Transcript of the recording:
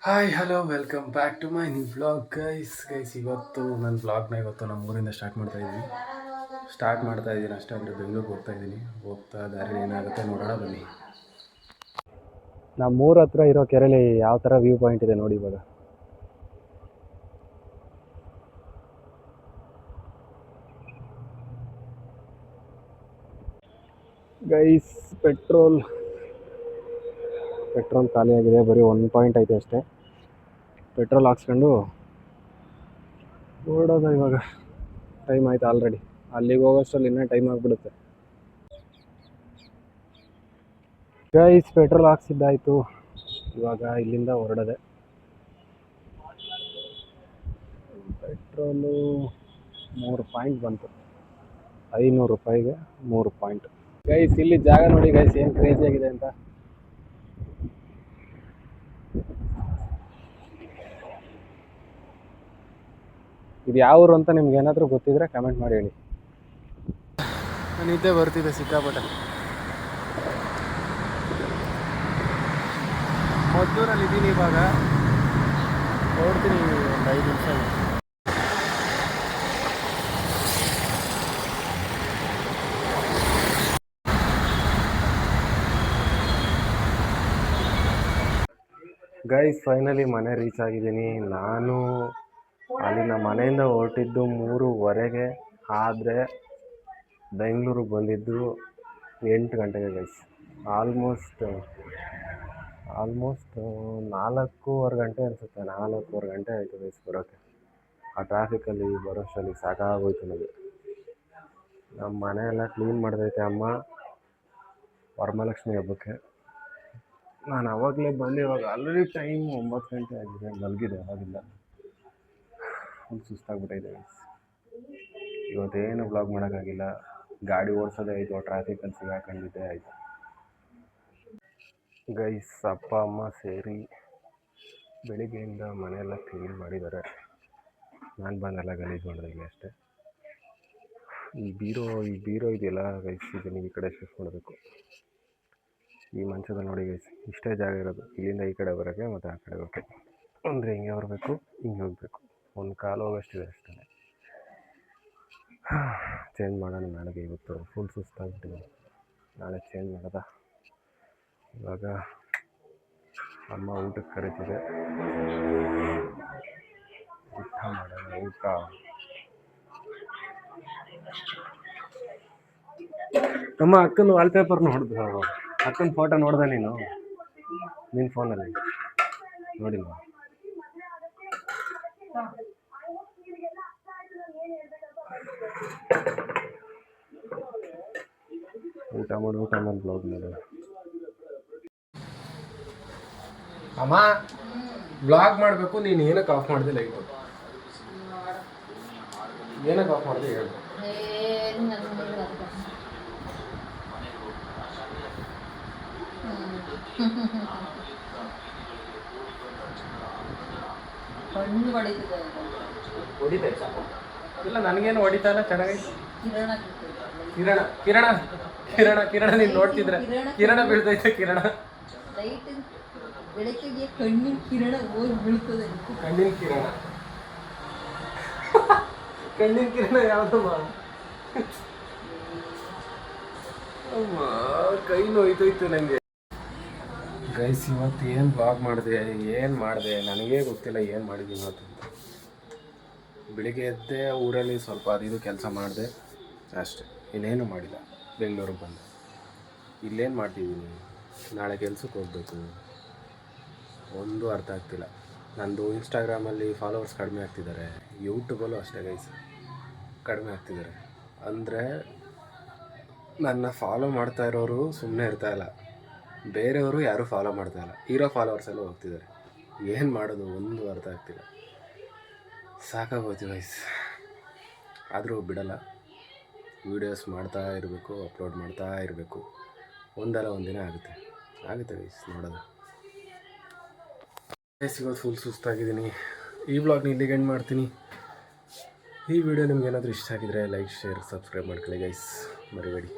Hi hello welcome back to my new blog guys ಇವತ್ತು ನನ್ನ ಬ್ಲಾಗ್ನ ನಮ್ಮ ಊರಿಂದ ಸ್ಟಾರ್ಟ್ ಮಾಡ್ತಾ ಇದ್ದೀನಿ ಅಷ್ಟೇ. ಅಂದರೆ ಬೆಂಗಳೂರಿಗೆ ಹೋಗ್ತಾ ದಾರಿ ಏನಾಗುತ್ತೆ ನೋಡೋಣ ಬನ್ನಿ. ನಮ್ಮೂರ ಹತ್ರ ಇರೋ ಕೆರೆಯಲ್ಲಿ ಯಾವ ಥರ ವ್ಯೂ ಪಾಯಿಂಟ್ ಇದೆ ನೋಡಿ ಇವಾಗ. ಗೈಸ್ ಪೆಟ್ರೋಲ್ ಖಾಲಿಯಾಗಿದೆ, ಬರೀ 1 ಪಾಯಿಂಟ್ ಐತೆ ಅಷ್ಟೇ. ಪೆಟ್ರೋಲ್ ಹಾಕ್ಸ್ಕೊಂಡು ಓಡೋದು ಇವಾಗ. ಟೈಮ್ ಆಯ್ತು ಆಲ್ರೆಡಿ, ಅಲ್ಲಿಗೆ ಹೋಗೋಷ್ಟರಲ್ಲಿ ಇನ್ನೂ ಟೈಮ್ ಆಗಿಬಿಡುತ್ತೆ. ಗೈಸ್ ಪೆಟ್ರೋಲ್ ಹಾಕ್ಸಿದ್ದಾಯಿತು, ಇವಾಗ ಇಲ್ಲಿಂದ ಹೊರಡದೆ. ಪೆಟ್ರೋಲು 3 ಪಾಯಿಂಟ್ ಬಂತು, 500 ರೂಪಾಯಿಗೆ 3 ಪಾಯಿಂಟ್. ಗೈಸ್ ಇಲ್ಲಿ ಜಾಗ ನೋಡಿ ಗೈಸ್, ಏನು ಕ್ರೇಜಿ ಆಗಿದೆ ಅಂತ. ಇದು ಯಾವ ಊರು ಅಂತ ನಿಮ್ಗೆ ಏನಾದರೂ ಗೊತ್ತಿದ್ರೆ ಕಮೆಂಟ್ ಮಾಡಿ ಹೇಳಿ. ನಿದ್ದೆ ಬರ್ತಿದೆ ಸಿಕ್ಕಾಪಟ್ಟೆ. ಮದ್ದೂರಲ್ಲಿ ಇದ್ದೀನಿ ಇವಾಗ, ನೋಡ್ತೀನಿ ಒಂದು 5 ನಿಮಿಷ. ಗೈಸ್ ಫೈನಲಿ ಮನೆ ರೀಚ್ ಆಗಿದ್ದೀನಿ. ನಾನು ಅಲ್ಲಿನ ಮನೆಯಿಂದ ಹೊರಟಿದ್ದು 3:15, ಆದರೆ ಬೆಂಗಳೂರಿಗೆ ಬಂದಿದ್ದು 8 ಗಂಟೆಗೆ ಗೈಸ್. ಆಲ್ಮೋಸ್ಟ್ 4:15 ಗಂಟೆ ಅನಿಸುತ್ತೆ, 4:15 ಗಂಟೆ ಆಯಿತು ಗೈಸ್ ಬರೋಕ್ಕೆ. ಆ ಟ್ರಾಫಿಕಲ್ಲಿ ಬರೋಷ್ಟರಲ್ಲಿ ಸಾಕಾಗೋಯ್ತು ನನಗೆ. ನಮ್ಮ ಮನೆಯೆಲ್ಲ ಕ್ಲೀನ್ ಮಾಡಿದೈತೆ ಅಮ್ಮ ವರಮಹಾಲಕ್ಷ್ಮಿ ಹಬ್ಬಕ್ಕೆ. ನಾನು ಆವಾಗಲೇ ಬಂದು ಇವಾಗ ಆಲ್ರೆಡಿ ಟೈಮ್ 9 ಗಂಟೆ ಆಗಿದೆ, ಮಲಗಿದೆ ಅವಾಗಿಲ್ಲ. ಫುಲ್ ಸುಸ್ತಾಗ್ಬಿಟ್ಟಿದೆ ಗೈಸ್. ಇವತ್ತೇನು ಬ್ಲಾಗ್ ಮಾಡೋಕ್ಕಾಗಿಲ್ಲ, ಗಾಡಿ ಓಡಿಸೋದೇ ಆಯಿತು, ಟ್ರಾಫಿಕಲ್ಲಿ ಸಿಗಾಕೊಂಡಿದ್ದೇ ಆಯಿತು. ಗೈಸ್ ಅಪ್ಪ ಅಮ್ಮ ಸೇರಿ ಬೆಳಿಗ್ಗೆಯಿಂದ ಮನೆಯೆಲ್ಲ ಕ್ಲೀನ್ ಮಾಡಿದ್ದಾರೆ. ನಾನು ಬಂದೆಲ್ಲ ಗಲೀಜು ಮಾಡಿದೆ ಅಷ್ಟೇ. ಈ ಬೀರೋ ಇದೆಯಲ್ಲ ಗೈಸ್, ಇದನ್ನು ಈ ಕಡೆ ಶಿಫ್ಟ್ ಮಾಡಬೇಕು. ಈ ಮಂಚದಲ್ಲಿ ನೋಡಿ ಗೈಸ್, ಇಷ್ಟೇ ಜಾಗ ಇರೋದು, ಇಲ್ಲಿಂದ ಈ ಕಡೆ ಬರೋಕ್ಕೆ ಮತ್ತು ಆ ಕಡೆ ಹೋಗೋಕ್ಕೆ. ಅಂದರೆ ಹಿಂಗೆ ಬರಬೇಕು, ಹಿಂಗೆ ಹೋಗಬೇಕು, ಒಂದು ಕಾಲು ಹೋಗೋಷ್ಟಿದೆ ಅಷ್ಟೇ. ಚೇಂಜ್ ಮಾಡೋಣ ನಾಳೆಗೆ. ಇವತ್ತು ಫುಲ್ ಸುಸ್ತಾಗ್ಬಿಟ್ಟಿದೆ, ನಾಳೆ ಚೇಂಜ್ ಮಾಡೋದ. ಇವಾಗ ಅಮ್ಮ ಊಟಕ್ಕೆ ಕರೀತಿದೆ, ಊಟ ಮಾಡೋಣ. ಊಟ ಅಮ್ಮ ಅಕ್ಕನ ವಾಲ್ಪೇಪರ್ ನೋಡಿದ್ರು, ಅಕ್ಕನ ಫೋಟೋ ನೋಡ್ದೆ ನೀನು ನಿನ್ನ ಫೋನಲ್ಲಿ ನೋಡಿಲ್ವ? ಊಟ ಮಾಡಿ ಬ್ಲಾಗ್ ಮಾಡೋಣ. ಅಮ್ಮ ಬ್ಲಾಗ್ ಮಾಡಬೇಕು, ನೀನು ಏನಕ್ಕೆ ಆಫ್ ಮಾಡಿದೆ ಲೈಟ್? ಏನಕ್ಕೆ ಆಫ್ ಮಾಡಿದೆ ಹೇಳು. ಹೊಡಿತಾ ಇಲ್ಲ, ನನಗೇನು ಹೊಡಿತಾ ಇಲ್ಲ, ಚೆನ್ನಾಗೈತೆ. ಕಿರಣ ಕಿರಣ ಕಿರಣ ಕಿರಣ ನೀನು ನೋಡ್ತಿದ್ರೆ ಕಿರಣ ಬೀಳ್ತೈತೆ. ಕಿರಣ ಬೆಳಕಿಗೆ ಕಣ್ಣಿನ ಕಿರಣ ಹೋಗಿ ಬೀಳ್ತದೆ. ಕಣ್ಣಿನ ಕಿರಣ ಕಣ್ಣಿನ ಕಿರಣ ಯಾವುದಮ್ಮ? ಕೈ ನೋಯ್ತೋಯ್ತು ನನಗೆ. ಗೈಸ್ ಇವತ್ತು ಏನು ಬ್ಲಾಗ್ ಮಾಡಿದೆ ನನಗೇ ಗೊತ್ತಿಲ್ಲ ಏನು ಮಾಡಿದ್ದೀನಿ ಇವತ್ತು. ಬೆಳಿಗ್ಗೆ ಎದ್ದೆ, ಊರಲ್ಲಿ ಸ್ವಲ್ಪ ಅದು ಕೆಲಸ ಮಾಡಿದೆ ಅಷ್ಟೇ, ಇನ್ನೇನು ಮಾಡಿಲ್ಲ. ಬೆಂಗಳೂರಿಗೆ ಬಂದೆ, ಇಲ್ಲೇನು ಮಾಡ್ತಿದ್ದೀನಿ, ನಾಳೆ ಕೆಲ್ಸಕ್ಕೆ ಹೋಗಬೇಕು. ಒಂದು ಅರ್ಥ ಆಗ್ತಿಲ್ಲ. ನಂದು ಇನ್ಸ್ಟಾಗ್ರಾಮಲ್ಲಿ ಫಾಲೋವರ್ಸ್ ಕಡಿಮೆ ಆಗ್ತಿದ್ದಾರೆ, ಯೂಟ್ಯೂಬಲ್ಲೂ ಅಷ್ಟೇ ಗೈಸ್ ಕಡಿಮೆ ಆಗ್ತಿದ್ದಾರೆ. ಅಂದರೆ ನನ್ನ ಫಾಲೋ ಮಾಡ್ತಾ ಇರೋರು ಸುಮ್ಮನೆ ಇರ್ತಾಯಿಲ್ಲ, ಬೇರೆಯವರು ಯಾರೂ ಫಾಲೋ ಮಾಡ್ತಾಯಿಲ್ಲ, ಇರೋ ಫಾಲೋವರ್ಸ್ ಎಲ್ಲ ಹೋಗ್ತಿದ್ದಾರೆ. ಏನು ಮಾಡೋದು ಒಂದು ಅರ್ಥ ಆಗ್ತಿಲ್ಲ, ಸಾಕಾಗೋಯ್ತು ಗೈಸ್. ಆದರೂ ಬಿಡಲ್ಲ, ವೀಡಿಯೋಸ್ ಮಾಡ್ತಾ ಇರಬೇಕು, ಅಪ್ಲೋಡ್ ಮಾಡ್ತಾ ಇರಬೇಕು. ಒಂದಲ್ಲ ಒಂದಿನ ಆಗುತ್ತೆ ಗೈಸ್, ನೋಡೋದು. ಗೈಸ್ ಇವತ್ತು ಫುಲ್ ಸುಸ್ತಾಗಿದ್ದೀನಿ. ಈ ಬ್ಲಾಗ್ನ ಇಲ್ಲಿಗೆ ಎಂಡ್ ಮಾಡ್ತೀನಿ. ಈ ವಿಡಿಯೋ ನಿಮ್ಗೆ ಏನಾದರೂ ಇಷ್ಟ ಆಗಿದ್ರೆ ಲೈಕ್, ಶೇರ್, ಸಬ್ಸ್ಕ್ರೈಬ್ ಮಾಡ್ಕೊಳ್ಳಿ ಗೈಸ್, ಮರಿಬೇಡಿ.